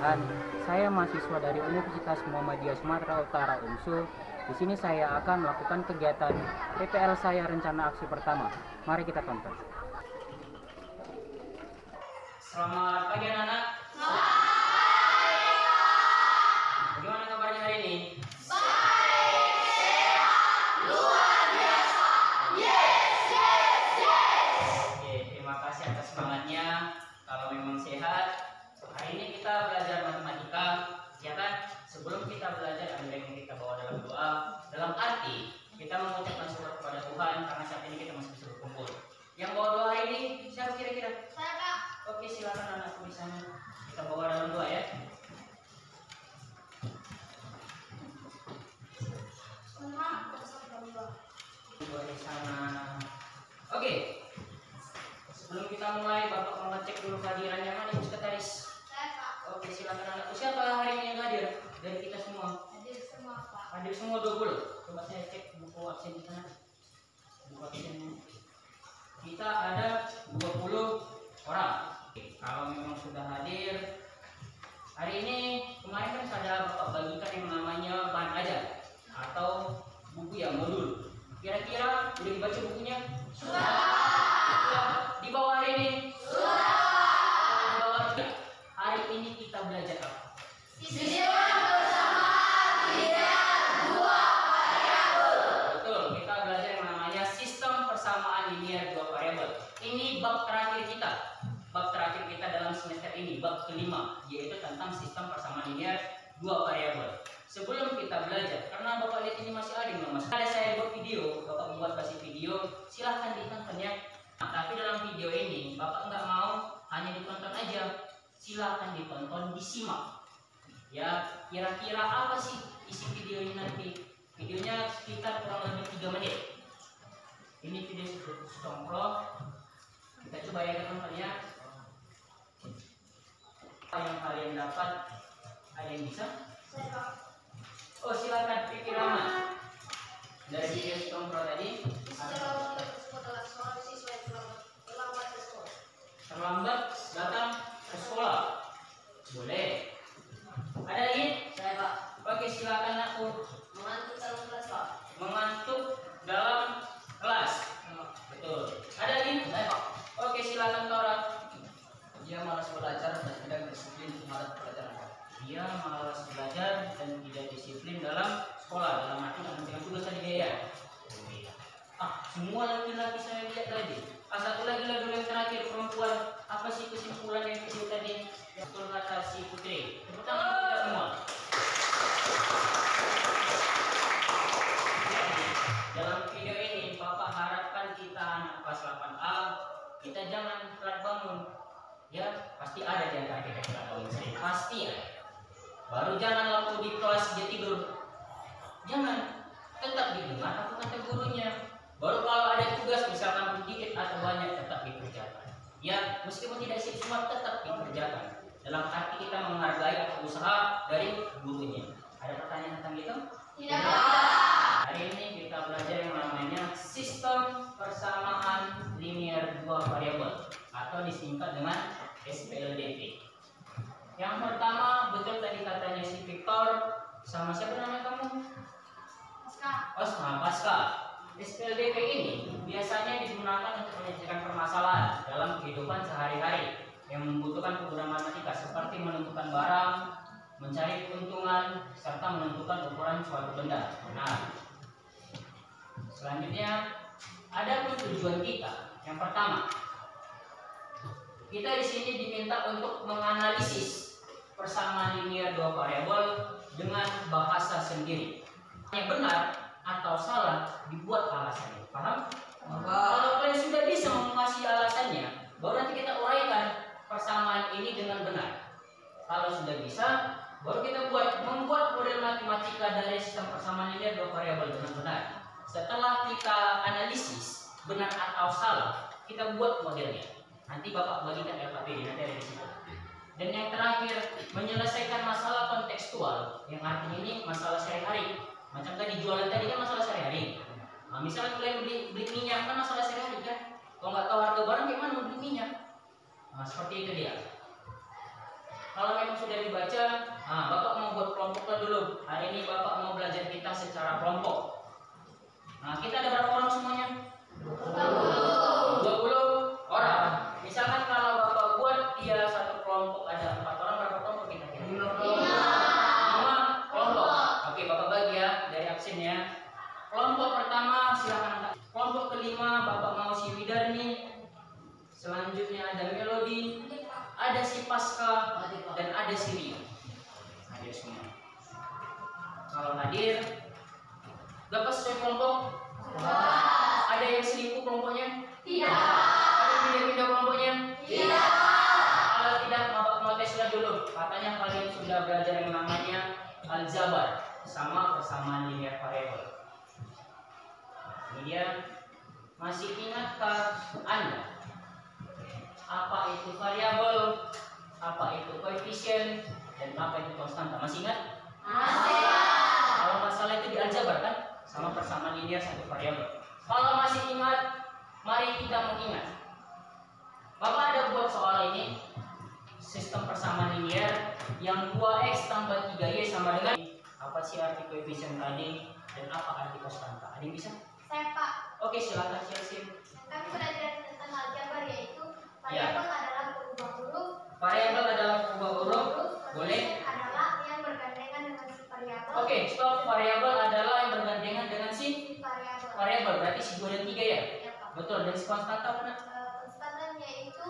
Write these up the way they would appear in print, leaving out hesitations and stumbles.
Perkenalkan, saya mahasiswa dari Universitas Muhammadiyah Sumatera Utara UNSU. Di sini saya akan melakukan kegiatan PPL saya rencana aksi pertama. Mari kita tonton. Selamat pagi anak-anak. Bagaimana kabarnya hari ini? Oke, terima kasih atas semangatnya. Kalau memang sehat, hari ini kita belajar matematika, ya kan? Sebelum kita belajar, ada yang kita bawa dalam doa. Dalam arti kita mengucapkan syukur kepada Tuhan karena saat ini kita masih bisa berkumpul. Yang bawa doa hari ini siapa kira-kira? Saya, Kak. Oke, silakan anakku di sana. Kita bawa dalam doa ya. Doa di sana. Oke. Sebelum kita mulai, Bapak mau ngecek dulu kehadirannya. Mana Ibu Sekretaris? Saya, Kak. Oke, silakan anakku. Siapa hari ini yang hadir dari kita semua? Hadir semua, Pak. Hadir semua 20. Coba saya cek buku absen di sana. Buku absen. Kita ada 20 orang. Kalau memang sudah hadir, hari ini kemarin kan ada Bapak bagikan yang namanya bahan ajar atau buku yang modul. Kira-kira udah dibaca bukunya? Sudah. Di bawah hari ini? Di bawah tidak. Hari ini kita belajar apa? Betul, kita belajar yang namanya sistem persamaan linear dua variabel. Ini bab terakhir kita. Bab terakhir kita dalam semester ini, bab kelima, yaitu tentang sistem persamaan linear dua variabel. Sebelum kita belajar, karena Bapak lihat ini masih ada yang belum masuk. Ada saya buat video, Bapak buat kasih video, silahkan ditonton ya. Nah, tapi dalam video ini, Bapak nggak mau hanya ditonton aja, silahkan ditonton, disimak. Ya, kira-kira apa sih isi video ini nanti? Videonya sekitar kurang lebih 3 menit. Ini video songkro. Kita coba ya teman-teman ya. Apa yang kalian dapat? Ada yang bisa? Saya, Kak. Oh, silakan Pipi Rama. Dari video songkro tadi. Terlambat datang ke sekolah. Boleh. Ada lagi? Saya, Pak. Oke, silakan aku. Mengantuk dalam kelas, Pak. Mengantuk dalam kelas. Betul. Ada lagi? Saya, Pak. Oke, silakan Tora. Dia malas belajar dan tidak disiplin terhadap pelajaran. Dia malas belajar dan tidak disiplin dalam sekolah, dalam arti mengerjakan tugas tadi dia ya. Oh iya. Semua laki-laki saya lihat tadi. Satu lagi lah dulu yang terakhir, perempuan. Apa sih kesimpulan yang video tadi? Betul kata si Putri. Tepuk tangan untuk kita semua. Jadi, dalam video ini Bapak harapkan kita anak kelas 8A, kita jangan telat bangun. Ya, pasti ada di antara kita telat bangun sering. Pasti ada. Baru jangan waktu di kelas dia tidur. Jangan, tetap didengar apa kata gurunya. Baru kalau ada tugas misalkan sedikit atau banyak tetap dikerjakan. Ya, meskipun tidak semua tetap dikerjakan. Dalam arti kita menghargai atau usaha dari gurunya. Ada pertanyaan tentang itu? Tidak. Hari ini kita belajar yang namanya sistem persamaan linear dua variabel atau disingkat dengan SPLDV. Yang pertama, betul tadi katanya si Victor, sama siapa nama kamu? Pasca. SPLDV ini biasanya digunakan untuk menyelesaikan permasalahan dalam kehidupan sehari-hari yang membutuhkan penggunaan matematika seperti menentukan barang, mencari keuntungan, serta menentukan ukuran suatu benda. Nah, selanjutnya ada pun tujuan kita. Yang pertama, kita di sini diminta untuk menganalisis persamaan linear dua variabel dengan bahasa sendiri. Yang benar atau salah dibuat alasannya. Paham? Kalau kalian sudah bisa mengasih alasannya, baru nanti kita uraikan persamaan ini dengan benar. Kalau sudah bisa, baru kita membuat model matematika dari sistem persamaan linear dua variabel dengan benar. Setelah kita analisis benar atau salah, kita buat modelnya. Nanti Bapak bagikan LKP, nanti ada di situ. Dan yang terakhir, menyelesaikan masalah kontekstual, yang artinya ini masalah sehari-hari. Macam tadi jualan tadi kan masalah sehari-hari. Nah, misalnya kalian beli minyak kan masalah sehari-hari kan. Kalau nggak tahu harga barang, gimana mau beli minyak? Nah, seperti itu dia. Kalau memang sudah dibaca, Bapak mau buat kelompoknya dulu. Hari ini Bapak mau belajar kita secara kelompok. Nah, kita ada berapa orang semuanya? 20 orang. Misalkan kalau Bapak buat dia satu kelompok ada 4 orang, berapa kelompok kita kira? 5 kelompok. Oke, Bapak bagi ya dari absennya. Kelompok pertama silakan. Kelompok kelima Bapak mau si Widarni. Selanjutnya ada Melody, ada si Pasca, dan ada si Ria. Hadir semua. Kalau hadir, Bapak sesuai kelompok? Ada yang selingkuh kelompoknya? Tidak. Ada pindah-pindah kelompoknya? Tidak. Kalau tidak, Bapak mau teslah dulu. Katanya kalian sudah belajar yang namanya aljabar sama persamaan linear variabel. Kemudian masih ingatkah Anda apa itu variabel, apa itu koefisien, dan apa itu konstanta? Masih ingat? Masih. Kalau masalah itu di aljabar kan, sama persamaan linear satu variabel. Kalau masih ingat, mari kita mengingat. Bapak ada buat soal ini, sistem persamaan linear yang 2x tambah 3y sama dengan apa sih arti koefisien tadi dan apa arti konstanta? Ada yang bisa? Saya Pak, Oke, silakan share. kami belajar tentang aljabar yaitu Ya. variabel adalah berubah huruf. Variabel adalah berubah huruf. Boleh? Koefisien adalah yang bergandengan dengan si variabel. Oke, stop. Variabel adalah yang bergandengan dengan si Si variabel. variabel, berarti si 2 dan 3 ya? Ya, Pak. Betul, dan si konstanta mana? Konstantan yaitu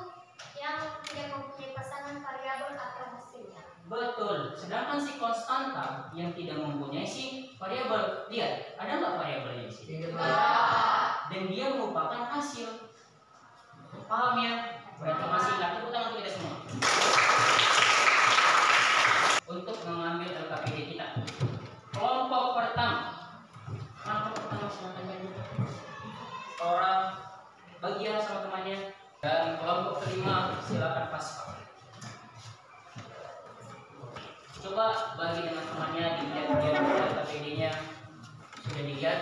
yang tidak mempunyai pasangan variabel atau hasilnya. Betul, sedangkan si konstanta yang tidak mempunyai si variabel. Lihat, ada nggak variabelnya di sini? Dan dia merupakan hasil. Paham ya? Berarti masih ingat, tepuk tangan untuk kita semua. Untuk mengambil LKPD kita. Kelompok pertama. Kelompok pertama silakan nyanyi. Orang bagian sama temannya. Dan kelompok kelima silakan pasca. Coba bagi dengan temannya dilihat dia LKPD-nya sudah dilihat.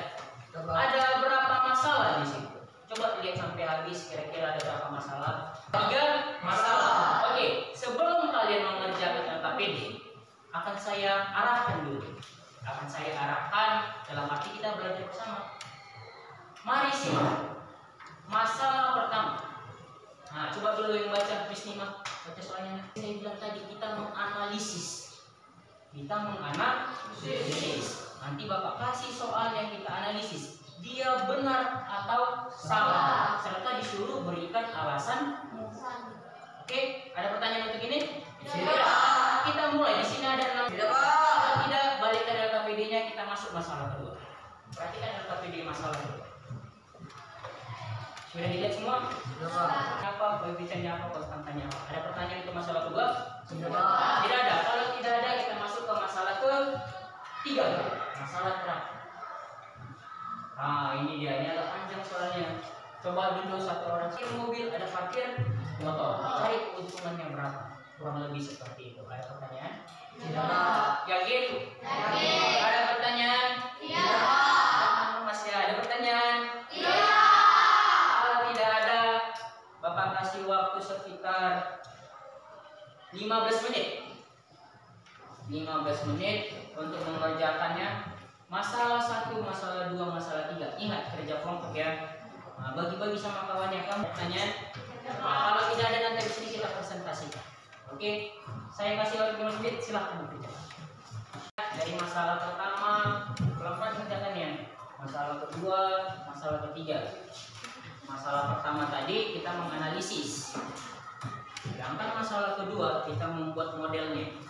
Ada berapa masalah di situ? Coba lihat sampai habis, kira-kira ada berapa masalah? 3 masalah. Oke, sebelum kalian mengerjakan LKPD, akan saya arahkan dulu. Akan saya arahkan dalam arti kita belajar bersama. Mari simak. Masalah pertama. Nah, coba dulu yang baca, Miss Nima, baca soalnya. Saya bilang tadi kita menganalisis. Kita menganalisis. Nanti Bapak kasih soal yang kita analisis. Dia benar atau salah, serta disuruh berikan alasan. Oke, ada pertanyaan untuk ini? Tidak. Kita mulai. Di sini ada 6. Kalau tidak, balikkan LKPD-nya, kita masuk masalah kedua. Perhatikan LKPD masalah kedua. Sudah dilihat semua? Apa koefisiennya, apa konstantanya apa? Ada pertanyaan untuk masalah kedua? Tidak ada. Kalau tidak ada, kita masuk ke masalah ketiga. Masalah terakhir. Nah, ini dia, ini agak panjang soalnya. Coba dulu satu orang parkir mobil, ada parkir motor. Cari keuntungannya berapa? Kurang lebih seperti itu. Ada pertanyaan? Tidak. Yakin? Yakin. Ada pertanyaan? Tidak. Masih ada pertanyaan? Tidak. Kalau tidak ada, Bapak kasih waktu sekitar 15 menit. 15 menit untuk mengerjakannya. Masalah 1, masalah 2, masalah 3. Ingat kerja kelompok ya. Nah, bagi-bagi sama kawannya. Kamu pertanyaan? Nah, kalau tidak ada nanti di sini kita presentasikan. Oke, saya kasih waktu 15 menit. Silahkan bekerja. Dari masalah pertama, pelan-pelan kerjakannya. Masalah kedua, masalah ketiga. Masalah pertama tadi kita menganalisis. Sedangkan masalah kedua kita membuat modelnya.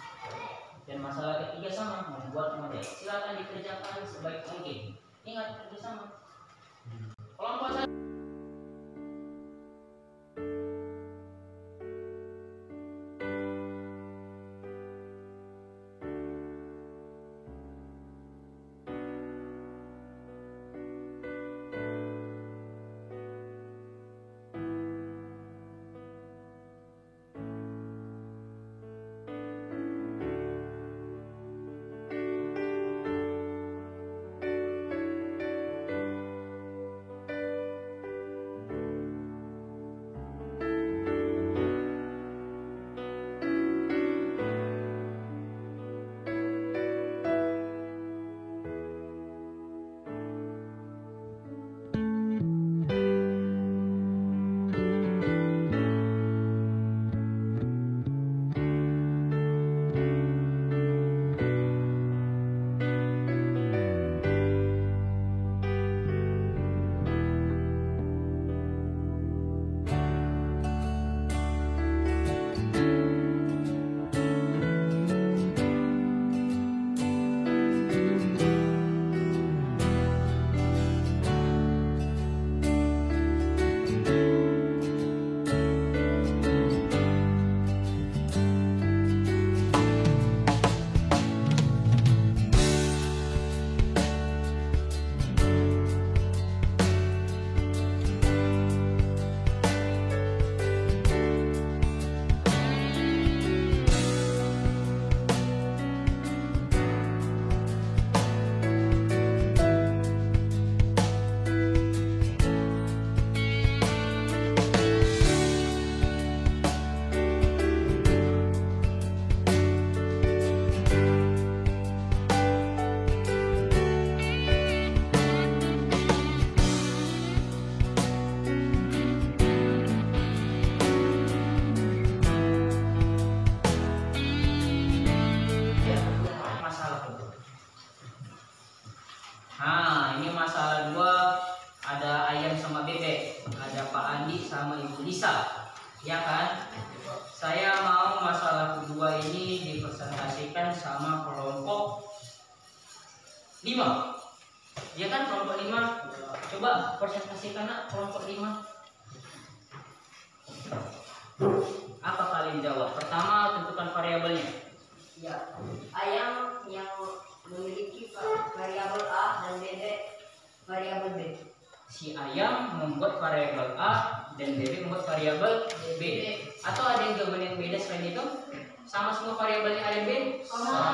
Dan masalah ketiga sama, membuat model. Silakan dikerjakan sebaik mungkin. Ingat kerjasama. Kelompok 1. masalah 2 ada ayam sama bebek, ada Pak Andi sama Ibu Lisa, ya kan? Saya mau masalah kedua ini dipresentasikan sama kelompok 5, ya kan? Kelompok 5, coba presentasikan kelompok 5. Apa kalian jawab? Pertama, tentukan variabelnya. Ya, ayam yang memiliki variabel A dan bebek variabel B. Si ayam membuat variabel A dan bebek membuat variabel B. Atau ada yang jawaban yang beda selain itu? Sama semua variabelnya A dan B? Sama.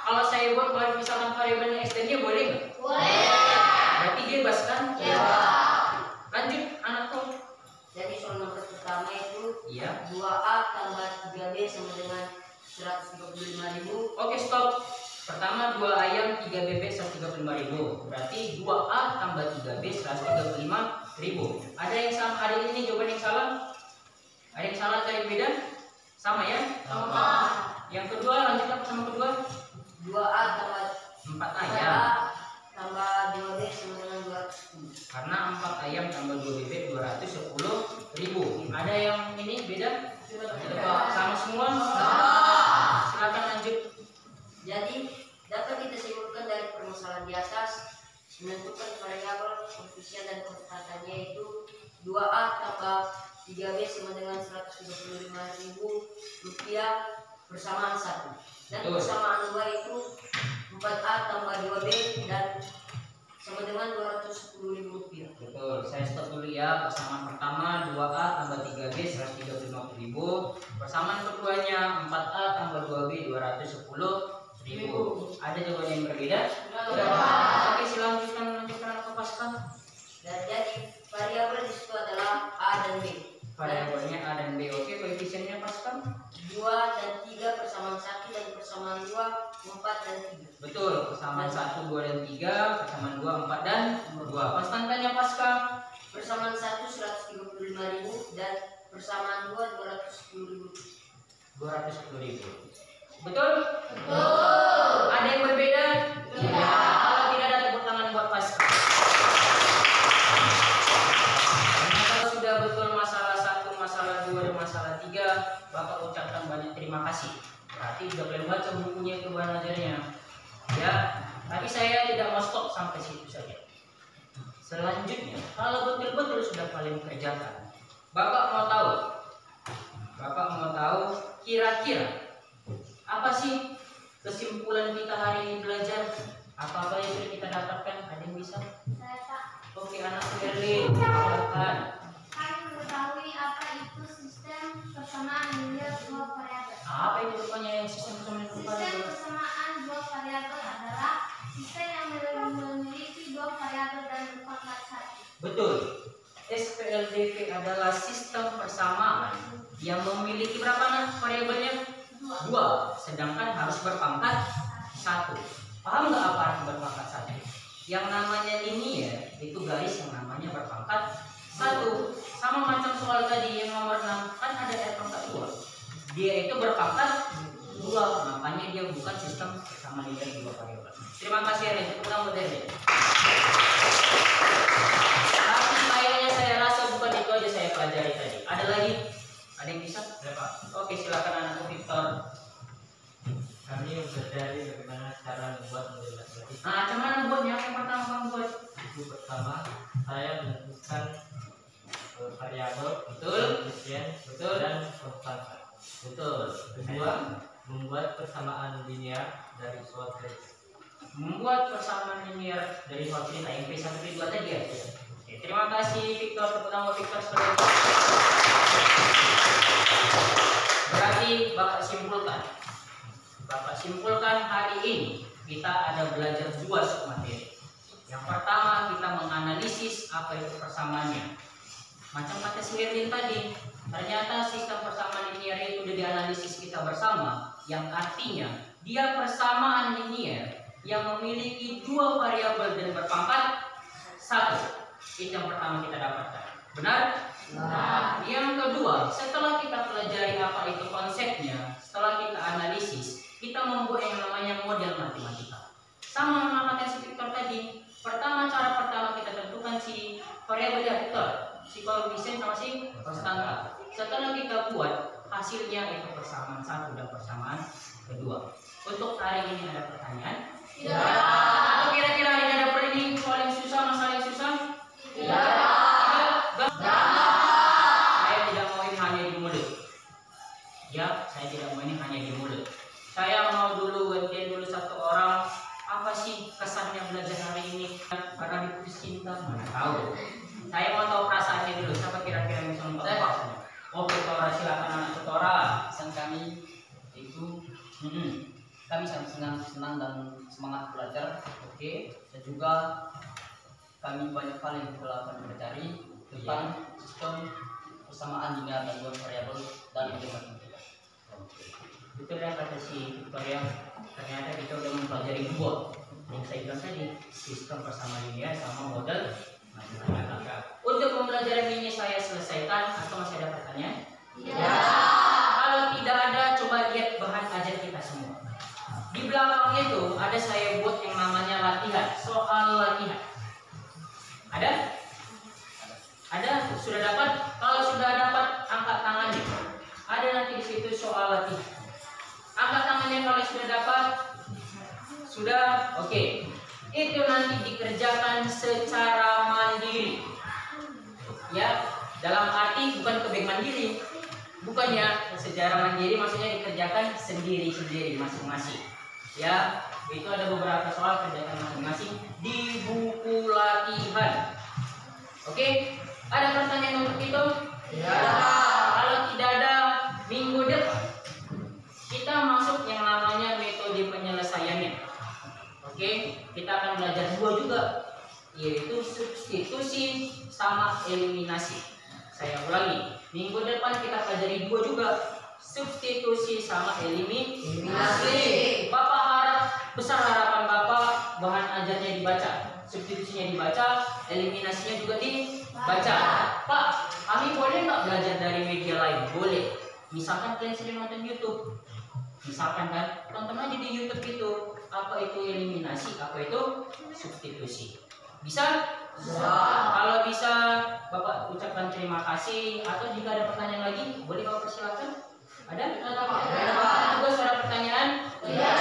Kalau saya buat misalkan variabelnya X dan Y boleh nggak? Boleh. Berarti dia bebas kan? Ya. Lanjut anakku. Jadi soal nomor pertama itu Iya. 2A tambah 3B sama dengan 135.000. Oke, stop. Pertama 2 ayam 3 bebek 135.000. Berarti 2A tambah 3B 135.000. Ada yang sama? Ada ini jawaban yang salah? Ada yang salah atau yang beda? Sama ya? Sama. Yang kedua lanjut apa sama kedua? 2A tambah 4 ayam. tambah 2B sama dengan 210. Karena 4 ayam tambah 2 bebek 210.000. Ada yang ini beda? Sama semua? Silakan lanjut. Jadi dapat kita simpulkan dari permasalahan di atas, menentukan variabel koefisien dan konstantannya itu 2A tambah 3B sama dengan 135.000 rupiah persamaan 1. Dan Betul. persamaan 2 itu 4A tambah 2B dan sama dengan 210.000 rupiah. Betul, saya stop dulu ya. Persamaan pertama 2A tambah 3B 135.000. Persamaan keduanya 4A tambah 2B 210.000. Ada jawaban yang berbeda? Oke, silakan lanjutkan ke Pascal. Dan jadi variabel di situ adalah A dan B. Variabelnya A dan B. Oke, koefisiennya Pascal? 2 dan 3 persamaan 1 dan persamaan 2 4 dan 3. Betul, persamaan 1, 2 dan 3, persamaan 2, 4 dan 2. Konstantannya Pascal? Persamaan 1 135.000 dan persamaan 2 210.000. 210.000. Betul? Betul. Ada yang berbeda? Iya. Kalau tidak ada tepuk tangan buat Pascal. Kalau sudah betul masalah 1, masalah 2, dan masalah 3, Bapak ucapkan banyak terima kasih. Berarti sudah boleh baca bukunya itu belajarnya. Ya, tapi saya tidak mau stop sampai situ saja. Selanjutnya, kalau betul-betul sudah kalian kerjakan, Bapak mau tahu kira-kira apa sih kesimpulan kita hari ini belajar? Apa-apa yang sudah kita dapatkan? Ada yang bisa? Saya Pak. Oke, anak Erlin, silakan. Kami mengetahui apa itu sistem persamaan linear dua variabel. Apa itu rupanya yang sistem persamaan Sistem variabel? persamaan dua variabel adalah sistem yang memiliki dua variabel dan berpangkat satu. Betul. SPLDV adalah sistem persamaan yang memiliki berapa anak variabelnya? 2, sedangkan harus berpangkat 1. Paham nggak apa arti berpangkat 1? Yang namanya linear itu garis yang namanya berpangkat 1. Sama macam soal tadi yang nomor 6 kan ada R pangkat 2. Dia itu berpangkat 2, makanya dia bukan sistem persamaan linear 2 variabel. Terima kasih Ren, tepuk tangan buat Ren. Tapi kayaknya saya rasa bukan itu aja saya pelajari tadi. Ada lagi? Ada yang bisa? Ya Pak, Oke, silakan anak Victor. kami mempelajari bagaimana cara membuat model matematik. Nah, cuman buatnya yang pertama kamu buat. Itu pertama, saya menentukan variabel, Betul. koefisien, Betul. dan konstanta. Betul. Kedua, membuat persamaan linear dari suatu garis. Membuat persamaan linear dari suatu cerita yang P1 P2 tadi ya. Oke, terima kasih Victor. Tepuk tangan buat Victor sekalian. Berarti Bapak simpulkan hari ini kita ada belajar 2 submateri. Yang pertama kita menganalisis apa itu persamaannya. Macam kata si Herlin tadi, ternyata sistem persamaan linear itu sudah dianalisis kita bersama, yang artinya dia persamaan linear yang memiliki 2 variabel dan berpangkat 1. Itu yang pertama kita dapatkan. Benar? Nah, yang kedua, setelah kita pelajari apa itu konsepnya, setelah kita analisis, kita membuat yang namanya model matematika. Sama kata si Victor tadi, pertama cara vektor, si koefisien sama si konstanta. Setelah kita buat hasilnya itu persamaan satu dan persamaan kedua. Untuk hari ini ada pertanyaan? Tidak. Atau kira-kira hari ini ada ini soal yang susah, masalah yang susah? Tidak. Saya tidak mau ini hanya di mulut. Ya, saya tidak mau ini hanya di mulut. Saya mau dulu gantian dulu satu orang. Apa sih kesannya belajar hari ini? Karena diputus cinta, mana tahu. Saya mau tahu perasaannya dulu. Siapa kira-kira yang bisa membawa? Oke, Tora, silakan anak Tora. Pesan kami itu kami sangat senang dan semangat belajar. Oke. Dan juga kami banyak hal yang telah kami pelajari tentang sistem persamaan linear dan dua variabel dan elemen. Betul ya kata si Victoria. Ternyata kita udah mempelajari dua. Yang saya bilang tadi, sistem persamaan linear sama model matematika. Untuk pembelajaran ini saya selesaikan atau masih ada pertanyaan? Kalau tidak ada, coba lihat bahan ajar kita semua. Di belakang itu ada saya buat yang namanya latihan, soal latihan. Ada? Ada? Sudah dapat? Kalau sudah dapat, angkat tangannya. Ada nanti di situ soal latihan. Angkat tangannya kalau sudah dapat. Sudah? Oke. Itu nanti dikerjakan secara mandiri. Ya, dalam arti bukan kebek mandiri. Bukan ya, secara mandiri maksudnya dikerjakan sendiri-sendiri masing-masing. Ya, itu ada beberapa soal kerjakan masing-masing di buku latihan. Oke, ada pertanyaan untuk itu? Ya. Kalau tidak ada, minggu depan kita masuk yang namanya metode penyelesaiannya. Oke, kita akan belajar dua juga, yaitu substitusi sama eliminasi. Saya ulangi, minggu depan kita pelajari dua juga, substitusi sama eliminasi. Bapak harap, besar harapan Bapak bahan ajarnya dibaca, substitusinya dibaca, eliminasinya juga dibaca. Pak, kami boleh nggak belajar dari media lain? Boleh. Misalkan kalian sering nonton YouTube, misalkan kan, tonton aja di YouTube itu apa itu eliminasi, apa itu substitusi. Bisa? Bisa. Kalau bisa, Bapak ucapkan terima kasih. Atau jika ada pertanyaan lagi, boleh Bapak persilakan. Ada? Ada Pak. Ada Pak. Ada pertanyaan? Iya.